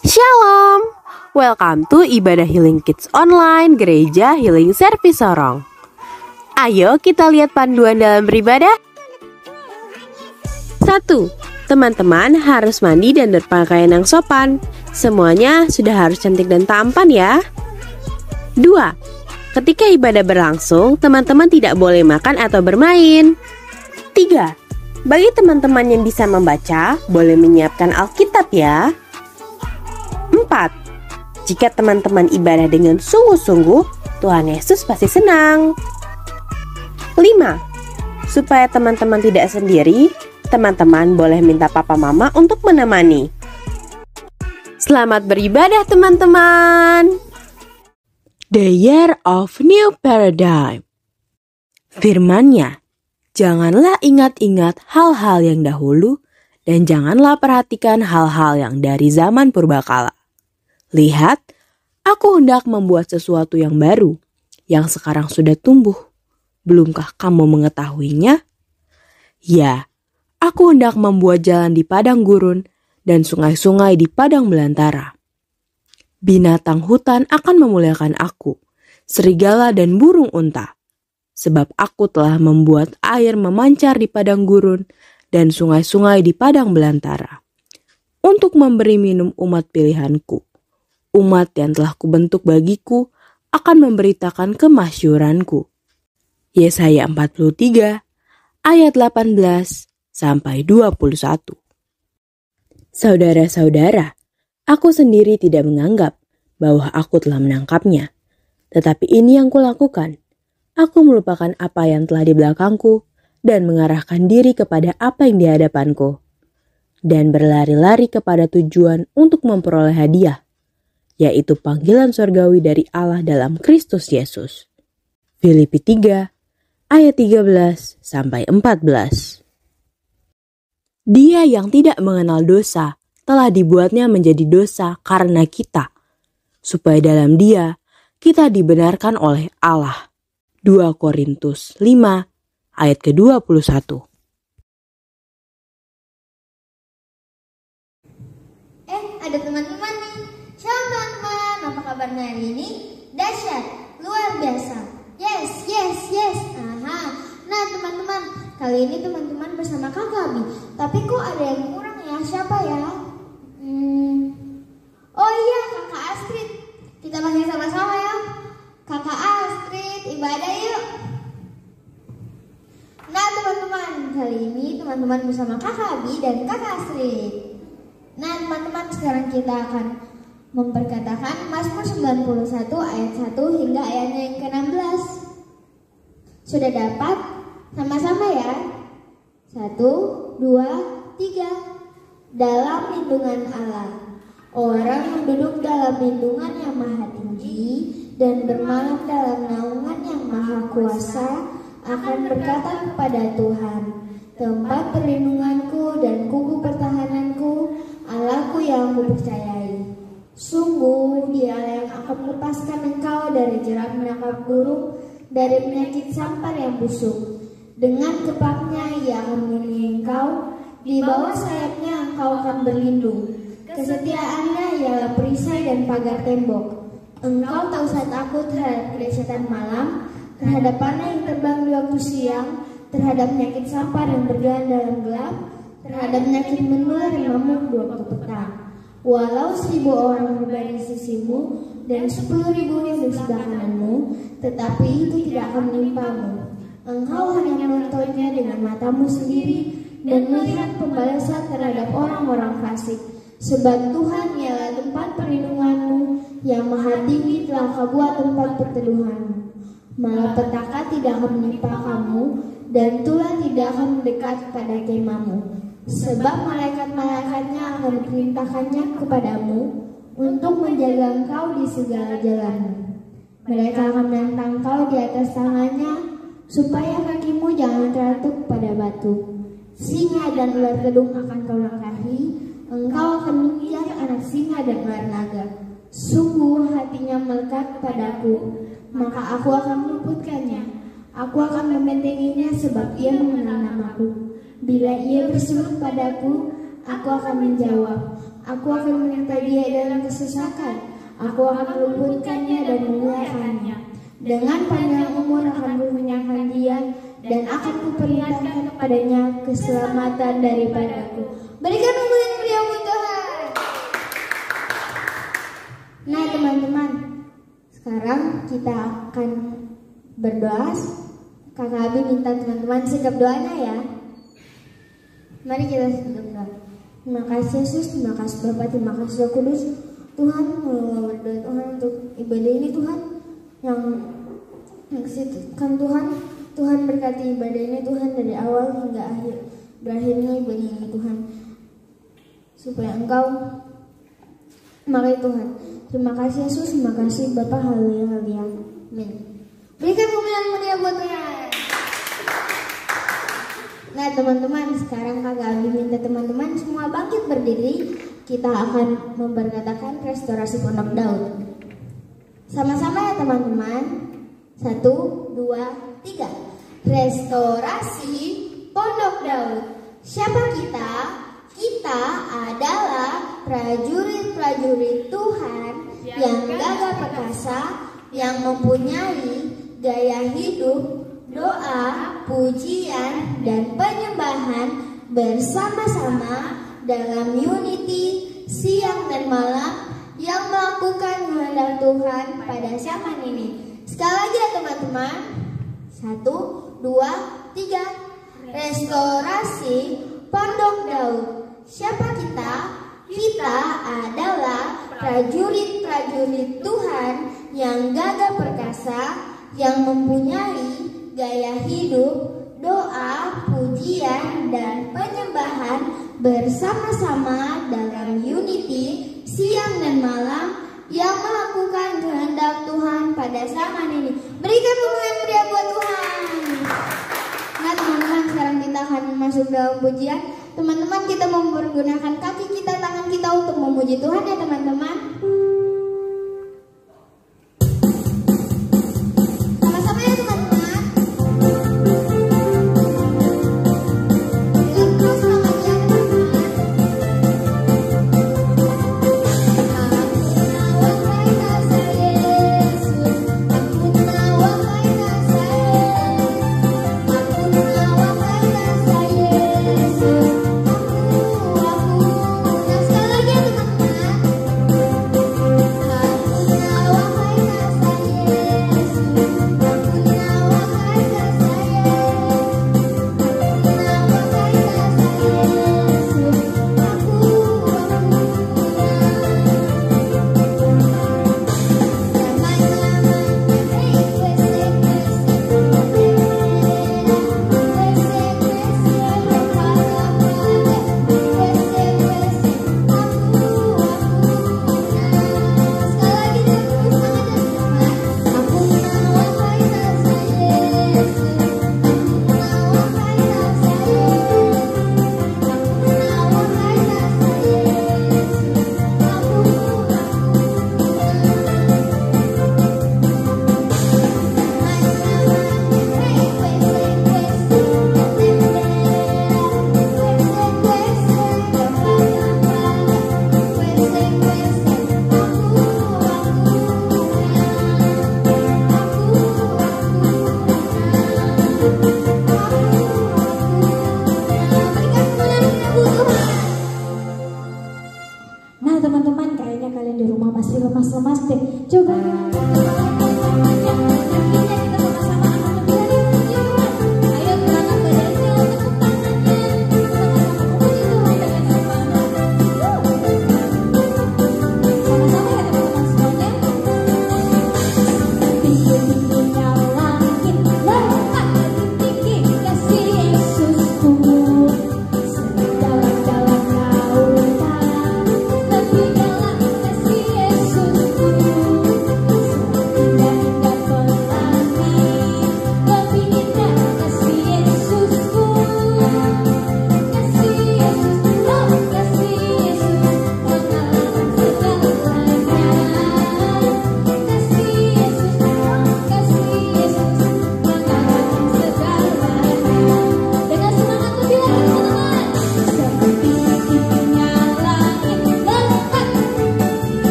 Shalom, welcome to Ibadah Healing Kids Online Gereja Healing Service Sorong. Ayo kita lihat panduan dalam beribadah. 1. Teman-teman harus mandi dan berpakaian yang sopan. Semuanya sudah harus cantik dan tampan ya. 2. Ketika ibadah berlangsung, teman-teman tidak boleh makan atau bermain. 3. Bagi teman-teman yang bisa membaca, boleh menyiapkan Alkitab ya. 4. Jika teman-teman ibadah dengan sungguh-sungguh, Tuhan Yesus pasti senang. 5. Supaya teman-teman tidak sendiri, teman-teman boleh minta papa mama untuk menemani. Selamat beribadah teman-teman. The Year of New Paradigm. Firman-Nya, janganlah ingat-ingat hal-hal yang dahulu, dan janganlah perhatikan hal-hal yang dari zaman purbakala. Lihat, aku hendak membuat sesuatu yang baru, yang sekarang sudah tumbuh. Belumkah kamu mengetahuinya? Ya, aku hendak membuat jalan di padang gurun dan sungai-sungai di padang belantara. Binatang hutan akan memuliakan aku, serigala dan burung unta. Sebab aku telah membuat air memancar di padang gurun dan sungai-sungai di padang belantara. Untuk memberi minum umat pilihanku. Umat yang telah kubentuk bagiku akan memberitakan kemasyhuranku. Yesaya 43 ayat 18 sampai 21. Saudara-saudara, aku sendiri tidak menganggap bahwa aku telah menangkapnya. Tetapi ini yang kulakukan. Aku melupakan apa yang telah di belakangku dan mengarahkan diri kepada apa yang di hadapanku. Dan berlari-lari kepada tujuan untuk memperoleh hadiah, yaitu panggilan surgawi dari Allah dalam Kristus Yesus. Filipi 3 ayat 13 sampai 14. Dia yang tidak mengenal dosa telah dibuatnya menjadi dosa karena kita, supaya dalam Dia kita dibenarkan oleh Allah. 2 Korintus 5 ayat ke-21. Ada teman-teman nih. Shalom teman-teman, apa kabarnya hari ini? Dahsyat, luar biasa. Yes. Aha. Nah teman-teman, kali ini teman-teman bersama Kakak Abi. Tapi kok ada yang kurang ya? Siapa ya? Oh iya, Kakak Astrid. Kita panggil sama-sama ya. Kakak Astrid, ibadah yuk. Nah teman-teman, kali ini teman-teman bersama Kakak Abi dan Kakak Astrid. Nah teman-teman, sekarang kita akan memperkatakan Mazmur 91 ayat 1 hingga ayatnya yang ke-16. Sudah dapat? Sama-sama ya. 1, 2, 3. Dalam lindungan Allah. Orang yang duduk dalam lindungan yang maha tinggi dan bermalam dalam naungan yang maha kuasa akan berkata kepada Tuhan, tempat perlindunganku dan kubu pertahananku, Allahku yang kupercayai. Sungguh Dialah yang akan melepaskan engkau dari jerat menangkap burung, dari penyakit sampar yang busuk. Dengan kepaknya Ia akan melindungi engkau, di bawah sayapnya engkau akan berlindung. Kesetiaannya ialah perisai dan pagar tembok. Engkau tak usah takut terhadap kedahsyatan malam, terhadap panah yang terbang di waktu siang, terhadap penyakit sampar yang berjalan dalam gelap, terhadap penyakit menular yang mamuk di waktu petang. Walau 1000 orang berada di sisimu dan 10.000 di sebelah kananmu, tetapi itu tidak akan menimpamu. Engkau hanya menontonnya dengan matamu sendiri dan melihat pembalasan terhadap orang-orang fasik. Sebab Tuhan ialah tempat perlindunganmu, yang maha tinggi telah kau buat tempat perteduhanmu. Malapetaka tidak akan menimpa kamu, dan tulah tidak akan mendekat pada kemahmu. Sebab malaikat-malaikatnya akan diperintahkannya kepadamu untuk menjaga engkau di segala jalanmu. Mereka akan menentang kau di atas tangannya, supaya kakimu jangan teratup pada batu. Singa dan ular gedung akan kau langkahi, engkau akan menginjak anak singa dan ular naga. Sungguh hatinya melekat padaku, maka aku akan meluputkannya. Aku akan membentenginya sebab ia mengenal namaku. Bila ia berseru padaku, aku akan menjawab. Aku akan menyertai dia dalam kesesakan. Aku akan meluputkannya dan memuliakannya. Dengan panjang umur akan kumenangkan dia, dan akan kuperintahkan kepadanya keselamatan daripadaku. Berikan pujian beliau buat Tuhan. Nah teman-teman, sekarang kita akan berdoa. Kakak Abi minta teman-teman sikap doanya ya. Mari kita sikap doa. Terima kasih Yesus, terima kasih Bapak, terima kasih Roh Kudus. Tuhan, berdoa Tuhan untuk ibadah ini Tuhan, yang kan Tuhan berkati ibadah ini Tuhan dari awal hingga akhir, berakhirnya ibadah ini Tuhan, supaya Engkau memakai Tuhan. Terima kasih Yesus, terima kasih Bapak, haleluya, amin. Berikan pujian mulia buat Tuhan. Nah teman-teman, sekarang Kakak Abi minta teman-teman semua bangkit berdiri. Kita akan memberkatakan restorasi Pondok Daud. Sama-sama ya teman-teman. 1, 2, 3. Restorasi Pondok Daud. Siapa kita? Kita adalah prajurit-prajurit Tuhan yang gagah perkasa, yang mempunyai gaya hidup, doa, pujian, dan penyembahan bersama-sama dalam unity siang dan malam, yang melakukan kehendak Tuhan pada zaman ini. Sekali lagi ya teman-teman. 1, 2, 3. Restorasi Pondok Daud. Siapa kita? Kita adalah prajurit-prajurit Tuhan yang gagah perkasa, yang mempunyai gaya hidup, doa, pujian, dan penyembahan bersama-sama dalam unity siang dan malam, yang melakukan kehendak Tuhan pada zaman ini. Berikan pujian mulia buat Tuhan. Nah teman-teman, sekarang kita akan masuk dalam pujian. Teman-teman, kita mempergunakan kaki kita, tangan kita untuk memuji Tuhan ya teman-teman.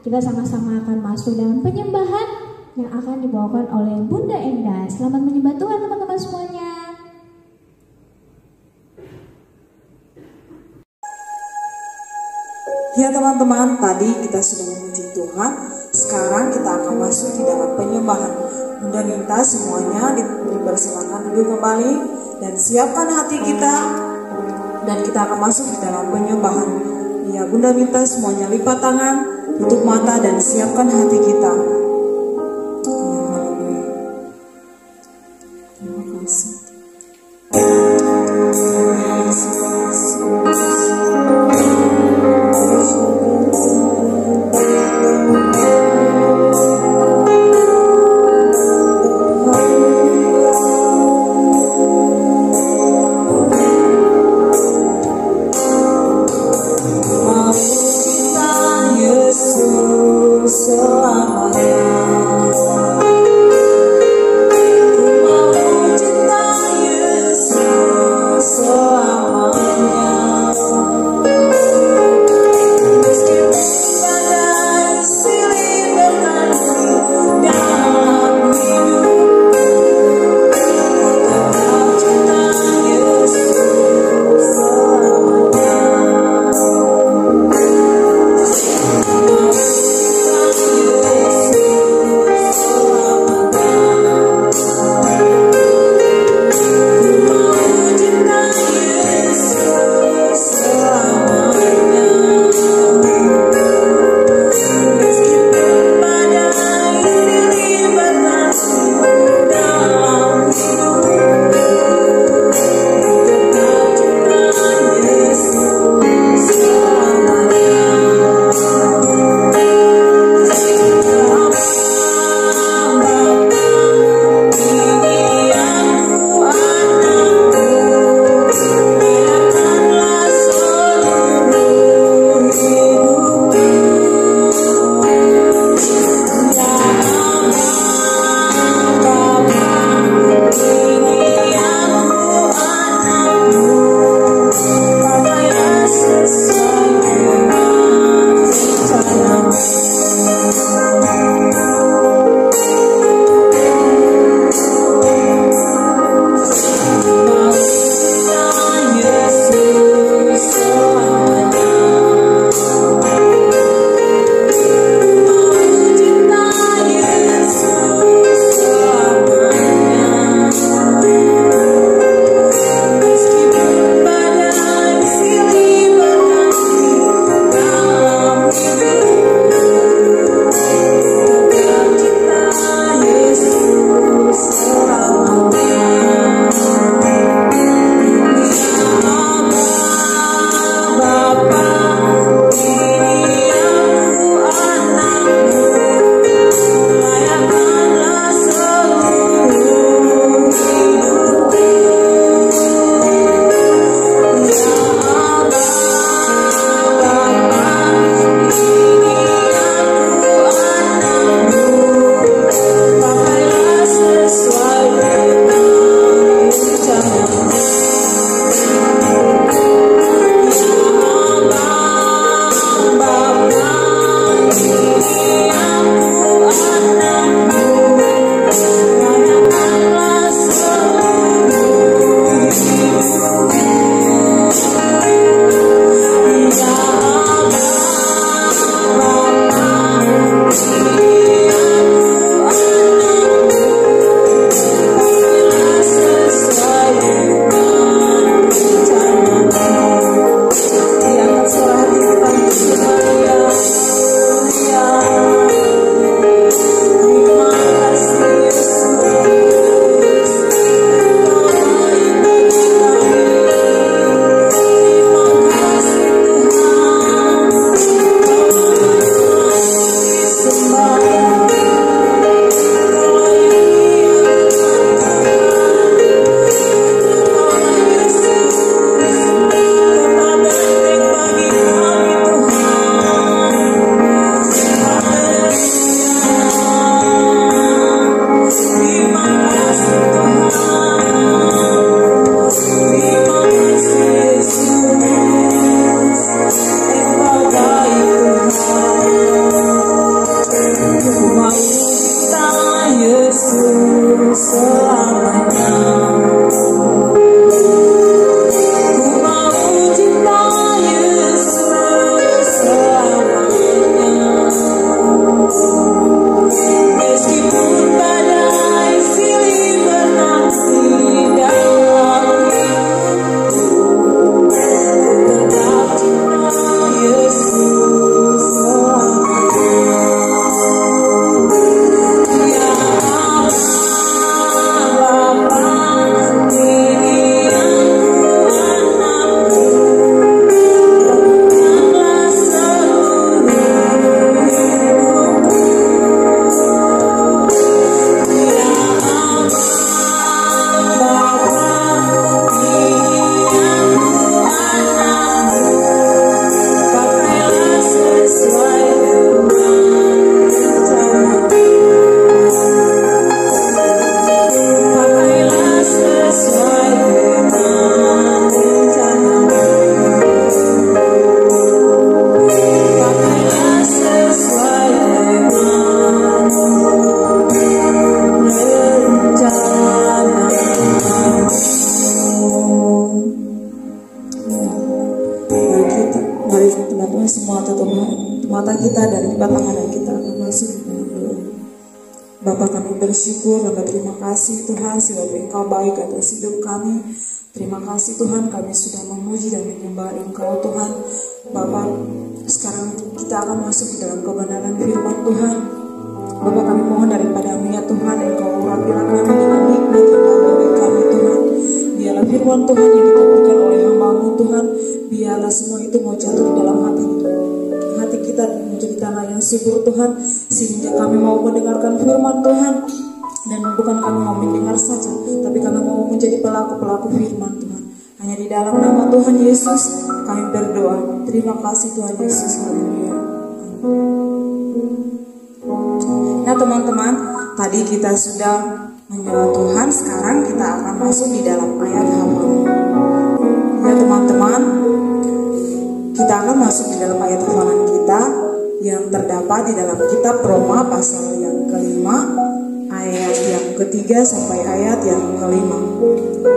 Kita sama-sama akan masuk dalam penyembahan yang akan dibawakan oleh Bunda Enda. Selamat menyembah Tuhan teman-teman semuanya. Ya teman-teman, tadi kita sudah memuji Tuhan. Sekarang kita akan masuk di dalam penyembahan. Bunda minta semuanya dipersilakan duduk kembali dan siapkan hati kita, dan kita akan masuk di dalam penyembahan. Ya, Bunda minta semuanya lipat tangan, tutup mata dan siapkan hati kita. Ya, haleluya. Terima kasih. Bapa, kami bersyukur dan berterima kasih Tuhan sebab Engkau baik atas hidup kami. Terima kasih Tuhan, kami sudah memuji dan menyembah Engkau Tuhan. Bapa, sekarang kita akan masuk di dalam kebenaran firman Tuhan. Bapa, kami mohon daripada-Mu ya Tuhan, Engkau urapilah kami dengan hikmat yang bagi kami Tuhan. Biarlah firman Tuhan yang dikatakan oleh hamba-Mu Tuhan, biarlah semua itu mau jatuh di dalam hati kita menjadi tanah yang subur Tuhan, sehingga kami mau mendengarkan firman Tuhan. Dan bukan kami mau mendengar saja, tapi kami mau menjadi pelaku-pelaku firman Tuhan. Hanya di dalam nama Tuhan Yesus kami berdoa. Terima kasih Tuhan Yesus. Haleluya. Nah teman-teman, tadi kita sudah menyembah Tuhan. Sekarang kita akan masuk di dalam ayat hafalan. Ya teman-teman, kita akan masuk di dalam ayat hafalan kita yang terdapat di dalam kitab Roma pasal yang kelima, ayat yang ketiga sampai ayat yang kelima.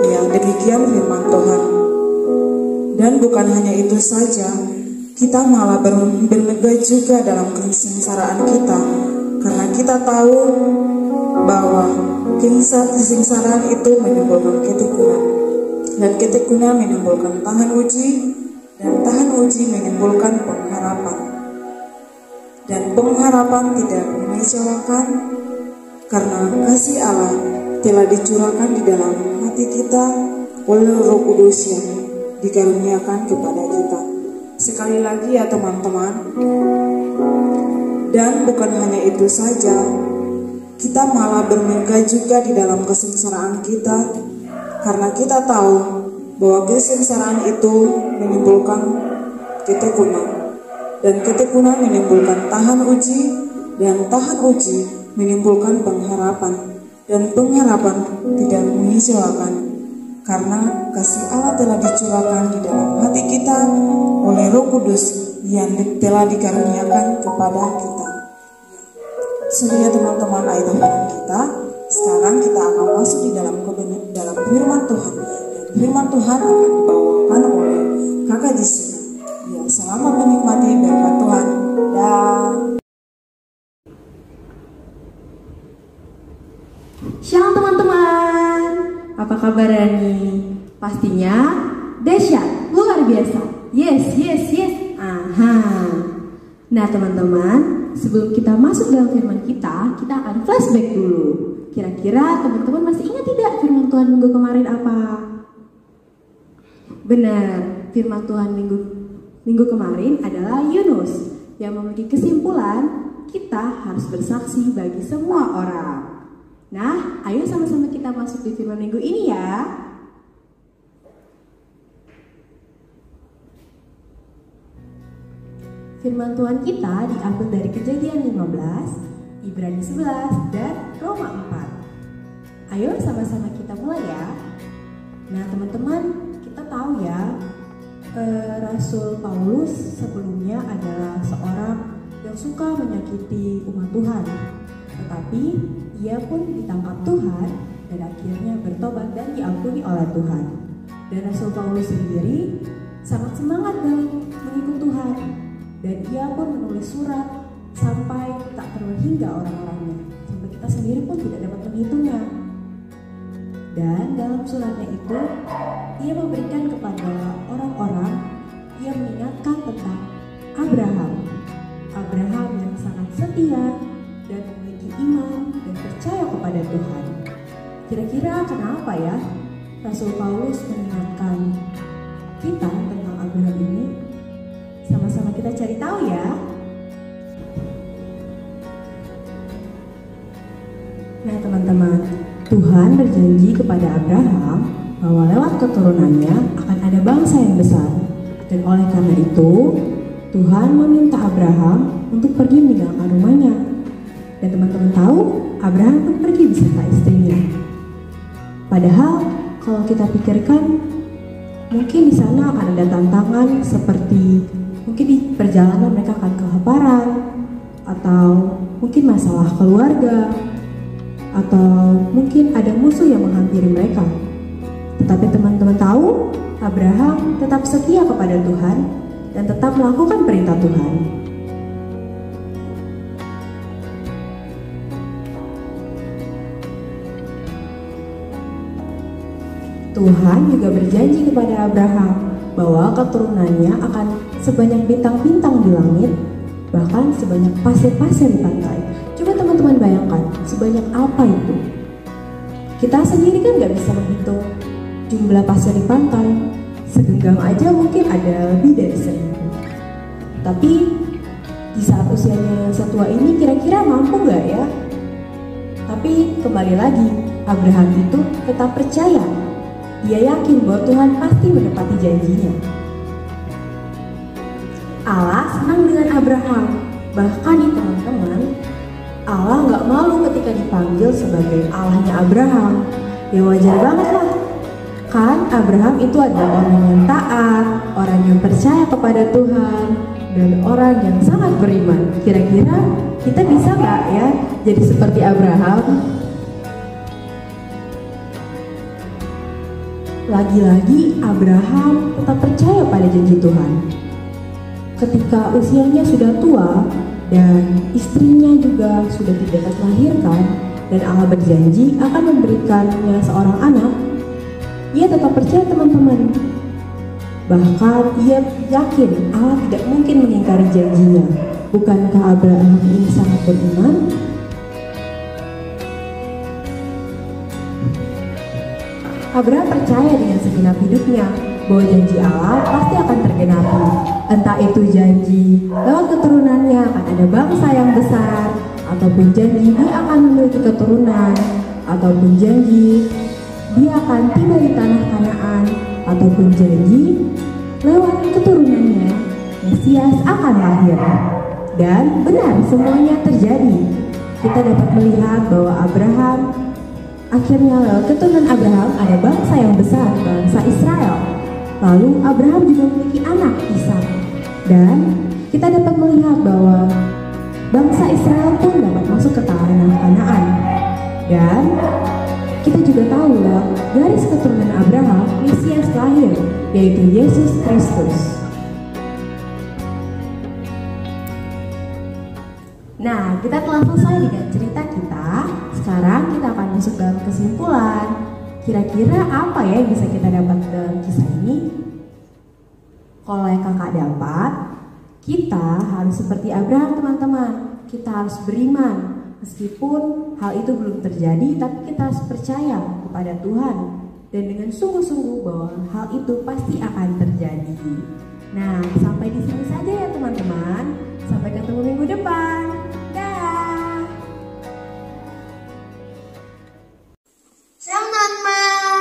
Yang demikian firman Tuhan. Dan bukan hanya itu saja, kita malah bermegah juga dalam kesengsaraan kita, karena kita tahu bahwa kesengsaraan itu menimbulkan ketekunan, dan ketekunan menimbulkan tahan uji, dan tahan uji menimbulkan pengharapan. Dan pengharapan tidak mengecewakan, karena kasih Allah telah dicurahkan di dalam hati kita oleh Roh Kudus yang dikaruniakan kepada kita. Sekali lagi ya teman-teman, dan bukan hanya itu saja, kita malah bermegah juga di dalam kesengsaraan kita, karena kita tahu bahwa kesengsaraan itu menimbulkan ketekunan, dan ketekunan menimbulkan tahan uji, dan tahan uji menimbulkan pengharapan, dan pengharapan tidak mengecewakan, karena kasih Allah telah dicurahkan di dalam hati kita oleh Roh Kudus yang telah dikaruniakan kepada kita. Sebenarnya teman-teman, ayat hafalan kita sekarang kita akan masuk di dalam firman Tuhan. Dan firman Tuhan akan dibawakan oleh kakak di sini. Ya, selamat menikmati berkat Tuhan. Shalom teman-teman, apa kabar nih? Pastinya dahsyat, luar biasa. Yes. Aha. Nah teman-teman, sebelum kita masuk dalam firman kita akan flashback dulu. Kira-kira teman-teman masih ingat tidak firman Tuhan minggu kemarin apa? Benar, firman Tuhan minggu kemarin adalah Yunus yang memiliki kesimpulan kita harus bersaksi bagi semua orang. Nah, ayo sama-sama kita masuk di firman minggu ini ya. Firman Tuhan kita diambil dari Kejadian 15, Ibrani 11, dan Roma 4. Ayo sama-sama kita mulai ya. Nah teman-teman, kita tahu ya, Rasul Paulus sebelumnya adalah seorang yang suka menyakiti umat Tuhan. Tetapi ia pun ditangkap Tuhan dan akhirnya bertobat dan diampuni oleh Tuhan. Dan Rasul Paulus sendiri sangat semangat dalam mengikut Tuhan. Dan ia pun menulis surat sampai tak terhingga orang-orangnya, sampai kita sendiri pun tidak dapat menghitungnya. Dan dalam suratnya itu, ia memberikan kepada orang-orang, ia mengingatkan tentang Abraham yang sangat setia dan memiliki iman dan percaya kepada Tuhan. Kira-kira kenapa ya Rasul Paulus mengingatkan kita tentang Abraham ini? Sama-sama kita cari tahu ya. Nah teman-teman, Tuhan berjanji kepada Abraham bahwa lewat keturunannya akan ada bangsa yang besar. Dan oleh karena itu, Tuhan meminta Abraham untuk pergi meninggalkan rumahnya. Dan teman-teman tahu, Abraham pun pergi beserta istrinya. Padahal kalau kita pikirkan, mungkin di sana akan ada tantangan seperti mungkin di perjalanan mereka akan kelaparan, atau mungkin masalah keluarga, atau mungkin ada musuh yang menghampiri mereka. Tetapi teman-teman tahu, Abraham tetap setia kepada Tuhan dan tetap melakukan perintah Tuhan. Tuhan juga berjanji kepada Abraham bahwa keturunannya akan sebanyak bintang-bintang di langit, bahkan sebanyak pasir-pasir di pantai. Coba teman-teman bayangkan, sebanyak apa itu? Kita sendiri kan gak bisa menghitung jumlah pasir di pantai. Segenggam aja mungkin ada lebih dari 1000. Tapi di saat usianya yang setua ini kira-kira mampu gak ya? Tapi kembali lagi, Abraham itu tetap percaya. Dia yakin bahwa Tuhan pasti menepati janjinya. Allah senang dengan Abraham. Bahkan nih teman-teman, Allah gak malu ketika dipanggil sebagai Allahnya Abraham. Ya wajar banget lah. Kan Abraham itu adalah orang yang taat, orang yang percaya kepada Tuhan, dan orang yang sangat beriman. Kira-kira kita bisa gak ya jadi seperti Abraham? Lagi-lagi Abraham tetap percaya pada janji Tuhan. Ketika usianya sudah tua dan istrinya juga sudah tidak melahirkan dan Allah berjanji akan memberikannya seorang anak, ia tetap percaya teman-teman. Bahkan ia yakin Allah tidak mungkin mengingkari janjinya. Bukankah Abraham ini sangat beriman? Abraham percaya dengan segenap hidupnya bahwa janji Allah pasti akan tergenapi. Entah itu janji lewat keturunannya akan ada bangsa yang besar, ataupun janji dia akan memiliki keturunan, ataupun janji dia akan tiba di tanah Kanaan, ataupun janji lewat keturunannya Mesias akan lahir. Dan benar semuanya terjadi. Kita dapat melihat bahwa Abraham akhirnya lewat keturunan Abraham ada bangsa yang besar, bangsa Israel. Lalu Abraham juga memiliki anak Ishak. Dan kita dapat melihat bahwa bangsa Israel pun dapat masuk ke tanah Kanaan. Dan kita juga tahu bahwa garis keturunan Abraham Mesias lahir, yaitu Yesus Kristus. Nah, kita telah selesai dengan cerita kita. Sekarang kita akan masuk dalam kesimpulan. Kira-kira apa ya yang bisa kita dapat dalam kisah ini? Kalau yang kakak dapat, kita harus seperti Abraham teman-teman. Kita harus beriman. Meskipun hal itu belum terjadi, tapi kita harus percaya kepada Tuhan. Dan dengan sungguh-sungguh bahwa hal itu pasti akan terjadi. Nah, sampai di sini saja ya teman-teman. Sampai ketemu minggu depan. Dah. Selamat teman-teman.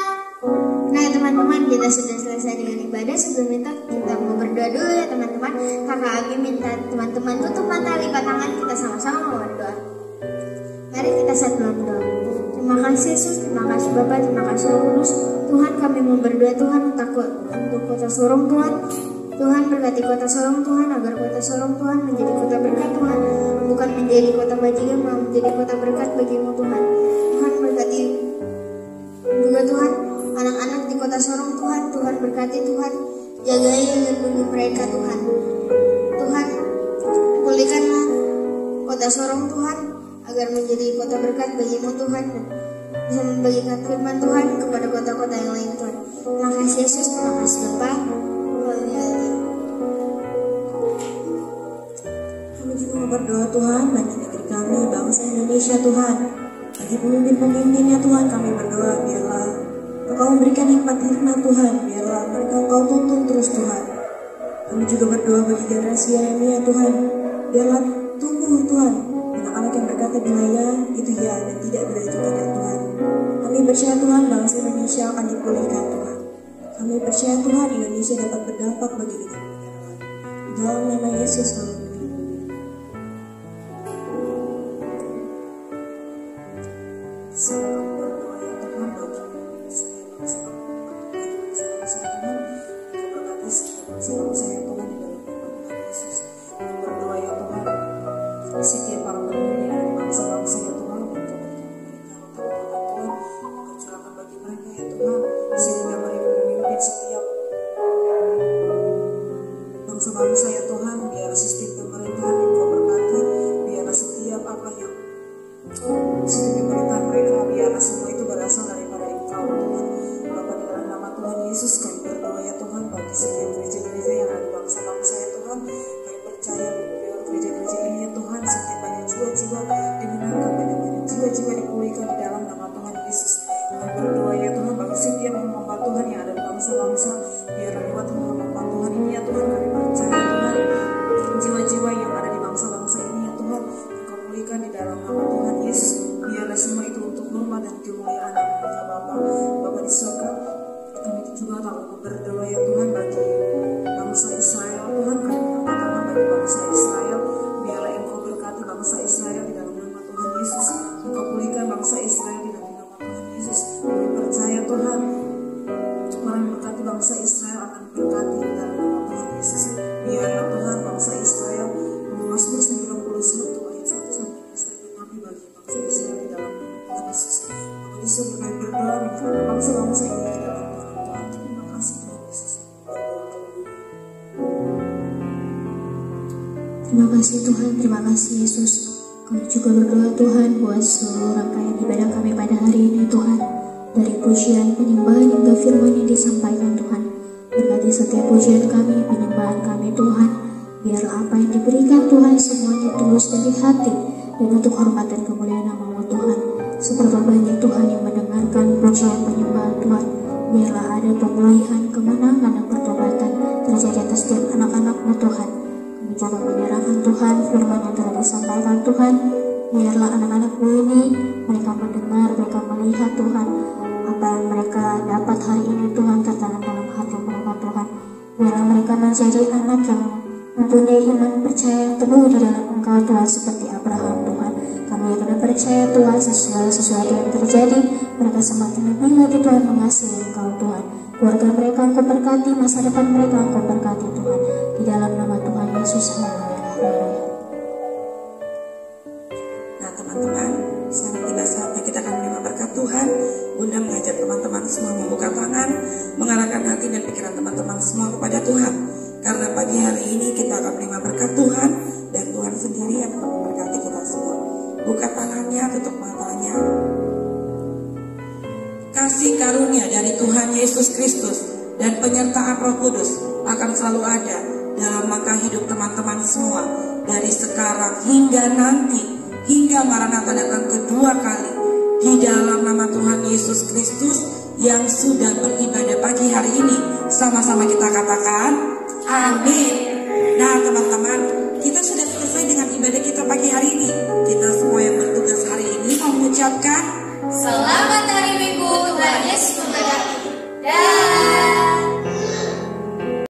Nah teman-teman, kita sudah selesai dengan ibadah. Sebelum itu kita mau berdoa dulu ya teman-teman. Kakak Abi minta teman-teman tutup mata, lipat tangan, kita sama-sama mau berdoa. Mari kita satu berdoa. Terima kasih Yesus, terima kasih Bapak, terima kasih Roh Kudus. Tuhan, kami mau berdoa Tuhan untuk kota Sorong Tuhan. Tuhan berkati kota Sorong Tuhan, agar kota Sorong Tuhan menjadi kota berkat Tuhan, bukan menjadi kota bajingan, malah menjadi kota berkat bagimu Tuhan. Tuhan berkati juga Tuhan anak-anak di kota Sorong Tuhan. Tuhan berkati Tuhan, jagai dan lindungi mereka Tuhan. Tuhan pulihkanlah kota Sorong Tuhan agar menjadi kota berkat bagimu Tuhan, dan bisa membagikan firman Tuhan kepada kota-kota yang lain Tuhan. Terima kasih Yesus, terima kasih Bapak. Kami juga mau berdoa Tuhan bagi negeri kami, bangsa Indonesia Tuhan. Bagi pemimpin-pemimpinnya Tuhan, kami berdoa biarlah Engkau memberikan hikmat-hikmat Tuhan, biarlah mereka Engkau tuntun terus Tuhan. Kami juga berdoa bagi generasi Yeremia Tuhan, biarlah tumbuh Tuhan anak-anak yang berkata bila ya itu ya dan tidak bila itu tidak Tuhan. Kami percaya Tuhan bangsa Indonesia akan dipulihkan Tuhan. Kami percaya Tuhan Indonesia dapat berdampak bagi negara-negara lain. Di dalam nama Yesus kami berdoa. Selamat berdoa ya Tuhan bagi bangsa Tuhan. Kita berkati bangsa ya Tuhan di dalam nama Yesus. Kami berdoa ya Tuhan setiap para pemimpin dari bangsa-bangsa ya Tuhan, untuk berikan mereka Tuhan, curahkan bagi mereka ya Tuhan, sehingga mereka memimpin setiap bangsa-bangsa ya Tuhan. Biar sistem pemerintahan yang Kau berkati, biar setiap apa yang sistem pemerintahan mereka, biar dimenangkan banyak-banyak jiwa-jiwa dipulihkan di dalam nama Tuhan Yesus. Kami berdoa ya Tuhan, bagi setiap hamba Tuhan yang ada di bangsa-bangsa, biar lewat hamba Tuhan ini ya Tuhan, kami percaya Tuhan, jiwa-jiwa yang ada di bangsa-bangsa ini ya Tuhan, Engkau pulihkan di dalam nama Tuhan Yesus. Biarlah semua itu untuk hormat dan kemuliaan nama Bapa. Bapa di surga, kami juga tahu berdoa ya Tuhan bagi bangsa Israel. Tuhan, kami mengangkat tangan bagi bangsa Israel. Biarlah Engkau berkati bangsa Israel di dalam nama Tuhan Yesus. Engkau pulihkan bangsa Israel di dalam nama Tuhan Yesus. Kami percaya Tuhan, orang yang berkati bangsa Israel akan berkati di dalam nama Tuhan Yesus. Biarlah Tuhan bangsa Israel, Mazmur 91 ayat 1 sampai 11 kami bagi bangsa Israel di dalam nama Tuhan Yesus. Bapa di surga, kami berdoa menyerahkan bangsa-bangsa ini di dalam tangan Tuhan. Terima kasih Tuhan Yesus. Terima kasih Tuhan, terima kasih Yesus. Kami juga berdoa Tuhan buat seluruh rangkaian ibadah kami pada hari ini Tuhan. Dari pujian, penyembahan hingga firman yang disampaikan Tuhan. Berkati setiap pujian kami, penyembahan kami Tuhan. Biarlah apa yang diberikan Tuhan semuanya tulus dari hati dan untuk hormat dan kemuliaan nama-Mu Tuhan. Seberapa banyak Tuhan yang mendengarkan pujian penyembahan Tuhan. Biarlah ada pemulihan, kemenangan dan pertobatan terjadi atas setiap anak-anak-Mu Tuhan. Kami juga menyerahkan Tuhan firman yang telah disampaikan Tuhan. Biarlah anak-anak-Mu ini mereka mendengar, mereka melihat Tuhan apa yang mereka dapat hari ini Tuhan tertanam dalam hati mereka Tuhan. Biarlah mereka menjadi anak yang mempunyai iman percaya yang teguh di dalam Engkau Tuhan, seperti Abraham Tuhan. Kami akan percaya Tuhan segala sesuatu yang terjadi, mereka semakin lebih lagi Tuhan mengasihi Engkau Tuhan. Keluarga mereka Engkau berkati, masa depan mereka Engkau berkati Tuhan. Di dalam nama Tuhan Yesus. Nah teman-teman, sekarang tiba saatnya kita akan menerima berkat Tuhan. Bunda mengajak teman-teman semua membuka tangan, mengarahkan hati dan pikiran teman-teman semua kepada Tuhan. Karena pagi hari ini kita akan menerima berkat Tuhan, dan Tuhan sendiri yang akan memberkati kita semua. Buka tangannya, tutup matanya. Kasih karunia dari Tuhan Yesus Kristus dan penyertaan Roh Kudus akan selalu ada dalam langkah hidup teman-teman semua, dari sekarang hingga nanti, hingga Maranatha datang kedua kali. Di dalam nama Tuhan Yesus Kristus yang sudah beribadah pagi hari ini, sama-sama kita katakan amin. Nah teman-teman, kita sudah selesai dengan ibadah kita pagi hari ini. Kita semua yang bertugas hari ini mengucapkan Selamat Hari Minggu